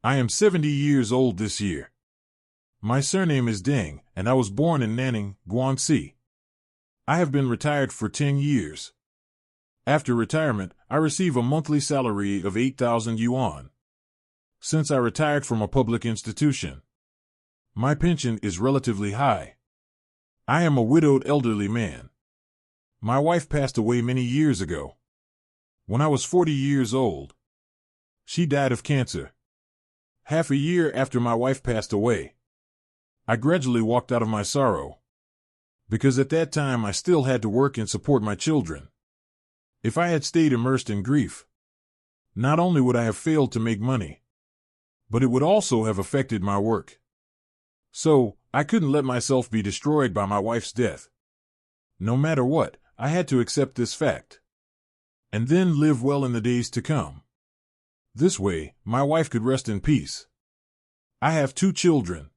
I am 70 years old this year. My surname is Deng, and I was born in Nanning, Guangxi. I have been retired for 10 years. After retirement, I receive a monthly salary of 8,000 yuan. Since I retired from a public institution, my pension is relatively high. I am a widowed elderly man. My wife passed away many years ago. When I was 40 years old, she died of cancer. Half a year after my wife passed away, I gradually walked out of my sorrow, because at that time I still had to work and support my children. If I had stayed immersed in grief, not only would I have failed to make money, but it would also have affected my work. So, I couldn't let myself be destroyed by my wife's death. No matter what, I had to accept this fact, and then live well in the days to come. This way, my wife could rest in peace. I have 2 children.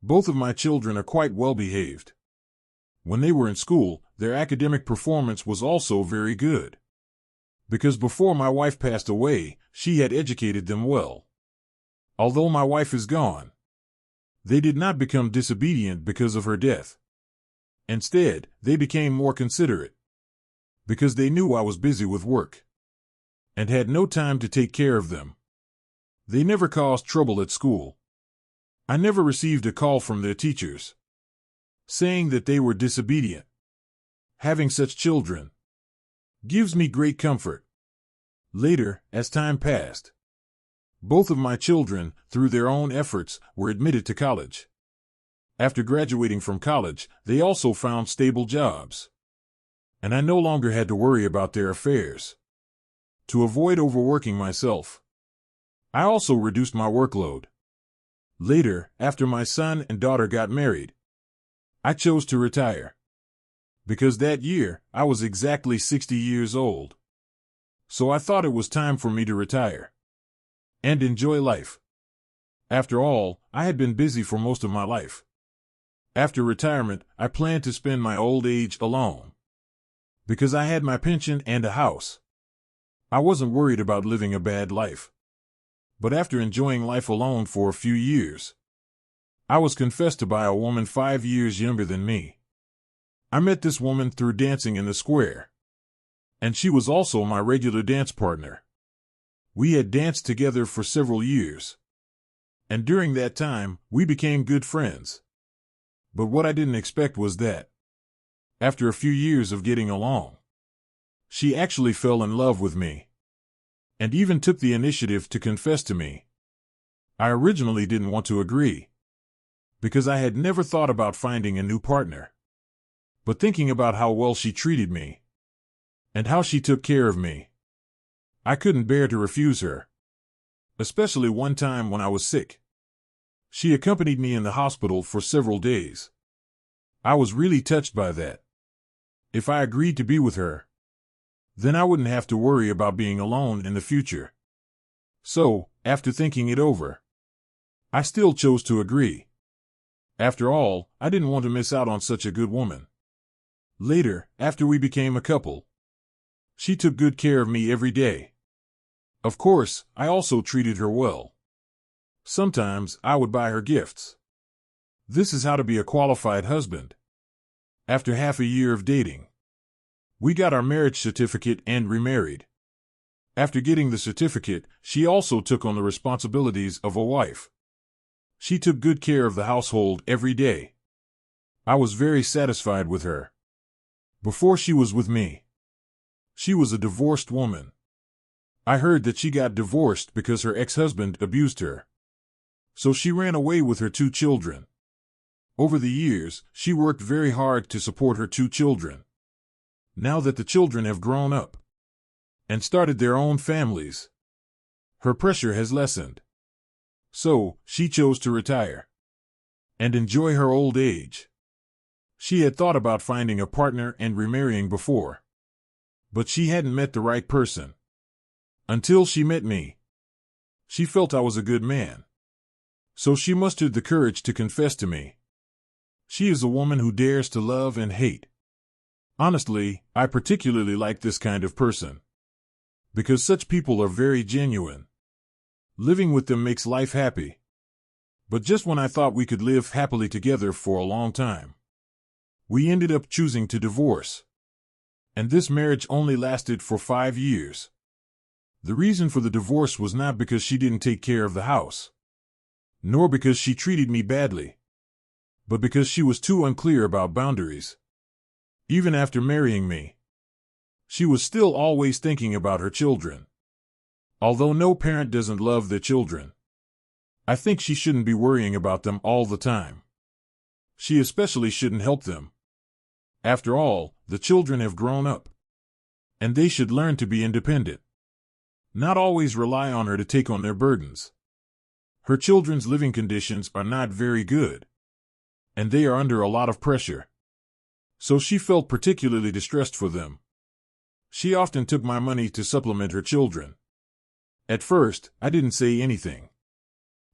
Both of my children are quite well behaved. When they were in school, their academic performance was also very good, because before my wife passed away, she had educated them well. Although my wife is gone, they did not become disobedient because of her death. Instead, they became more considerate, because they knew I was busy with work and had no time to take care of them. They never caused trouble at school. I never received a call from their teachers saying that they were disobedient. Having such children gives me great comfort. Later, as time passed, both of my children, through their own efforts, were admitted to college. After graduating from college, they also found stable jobs, and I no longer had to worry about their affairs. To avoid overworking myself, I also reduced my workload. Later, after my son and daughter got married, I chose to retire, because that year I was exactly 60 years old. So I thought it was time for me to retire and enjoy life. After all, I had been busy for most of my life. After retirement, I planned to spend my old age alone, because I had my pension and a house. I wasn't worried about living a bad life. But after enjoying life alone for a few years, I was confessed to by a woman 5 years younger than me. I met this woman through dancing in the square, and she was also my regular dance partner. We had danced together for several years, and during that time, we became good friends. But what I didn't expect was that, after a few years of getting along, she actually fell in love with me, and even took the initiative to confess to me. I originally didn't want to agree, because I had never thought about finding a new partner. But thinking about how well she treated me, and how she took care of me, I couldn't bear to refuse her. Especially one time when I was sick. She accompanied me in the hospital for several days. I was really touched by that. If I agreed to be with her, then I wouldn't have to worry about being alone in the future. So, after thinking it over, I still chose to agree. After all, I didn't want to miss out on such a good woman. Later, after we became a couple, she took good care of me every day. Of course, I also treated her well. Sometimes I would buy her gifts. This is how to be a qualified husband. After half a year of dating, we got our marriage certificate and remarried. After getting the certificate, she also took on the responsibilities of a wife. She took good care of the household every day. I was very satisfied with her. Before she was with me, she was a divorced woman. I heard that she got divorced because her ex-husband abused her. So she ran away with her 2 children. Over the years, she worked very hard to support her 2 children. Now that the children have grown up and started their own families, her pressure has lessened. So, she chose to retire and enjoy her old age. She had thought about finding a partner and remarrying before, but she hadn't met the right person. Until she met me. She felt I was a good man, so she mustered the courage to confess to me. She is a woman who dares to love and hate. Honestly, I particularly like this kind of person, because such people are very genuine. Living with them makes life happy. But just when I thought we could live happily together for a long time, we ended up choosing to divorce. And this marriage only lasted for 5 years. The reason for the divorce was not because she didn't take care of the house, nor because she treated me badly, but because she was too unclear about boundaries. Even after marrying me, she was still always thinking about her children. Although no parent doesn't love their children, I think she shouldn't be worrying about them all the time. She especially shouldn't help them. After all, the children have grown up, and they should learn to be independent, not always rely on her to take on their burdens. Her children's living conditions are not very good, and they are under a lot of pressure. So she felt particularly distressed for them. She often took my money to supplement her children. At first, I didn't say anything,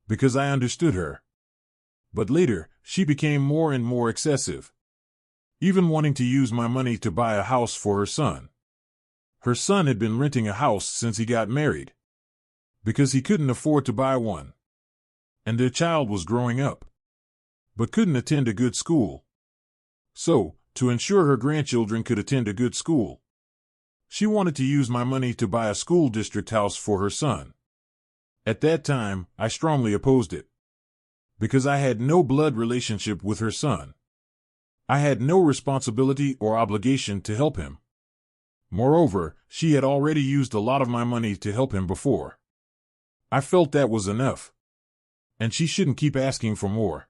because I understood her. But later, she became more and more excessive, even wanting to use my money to buy a house for her son. Her son had been renting a house since he got married, because he couldn't afford to buy one. And their child was growing up, but couldn't attend a good school. So, to ensure her grandchildren could attend a good school, she wanted to use my money to buy a school district house for her son. At that time, I strongly opposed it, because I had no blood relationship with her son. I had no responsibility or obligation to help him. Moreover, she had already used a lot of my money to help him before. I felt that was enough, and she shouldn't keep asking for more.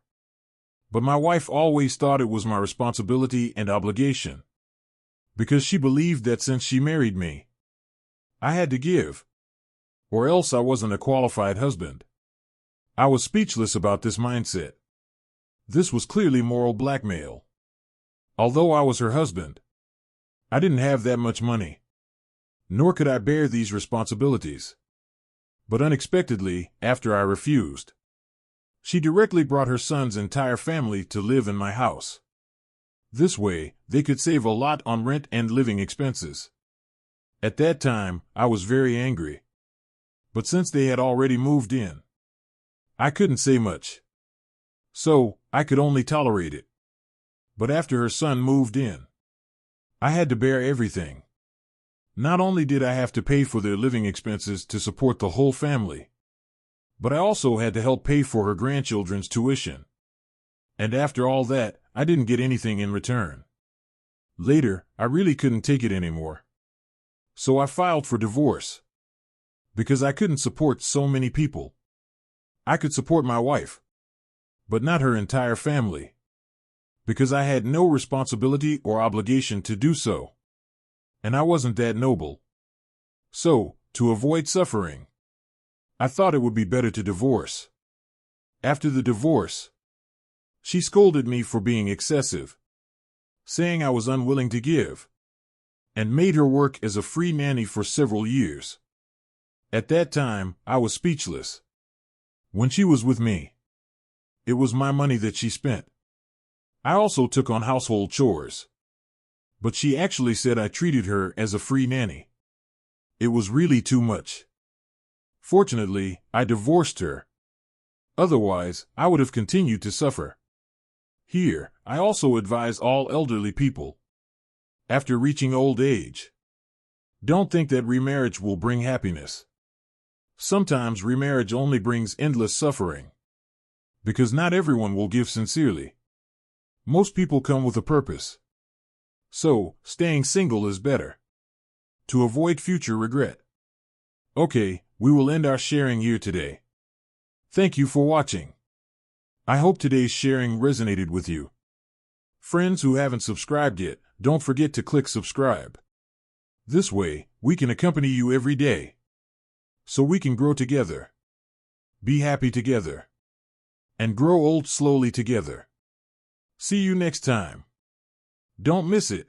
But my wife always thought it was my responsibility and obligation, because she believed that since she married me, I had to give, or else I wasn't a qualified husband. I was speechless about this mindset. This was clearly moral blackmail. Although I was her husband, I didn't have that much money, nor could I bear these responsibilities. But unexpectedly, after I refused, she directly brought her son's entire family to live in my house. This way, they could save a lot on rent and living expenses. At that time, I was very angry. But since they had already moved in, I couldn't say much. So, I could only tolerate it. But after her son moved in, I had to bear everything. Not only did I have to pay for their living expenses to support the whole family, but I also had to help pay for her grandchildren's tuition. And after all that, I didn't get anything in return. Later, I really couldn't take it anymore. So I filed for divorce, because I couldn't support so many people. I could support my wife, but not her entire family, because I had no responsibility or obligation to do so, and I wasn't that noble. So, to avoid suffering, I thought it would be better to divorce. After the divorce, she scolded me for being excessive, saying I was unwilling to give, and made her work as a free nanny for several years. At that time, I was speechless. When she was with me, it was my money that she spent. I also took on household chores, but she actually said I treated her as a free nanny. It was really too much. Fortunately, I divorced her. Otherwise, I would have continued to suffer. Here, I also advise all elderly people, after reaching old age, don't think that remarriage will bring happiness. Sometimes remarriage only brings endless suffering, because not everyone will give sincerely. Most people come with a purpose. So, staying single is better, to avoid future regret. Okay, we will end our sharing here today. Thank you for watching. I hope today's sharing resonated with you. Friends who haven't subscribed yet, don't forget to click subscribe. This way, we can accompany you every day, so we can grow together, be happy together, and grow old slowly together. See you next time. Don't miss it.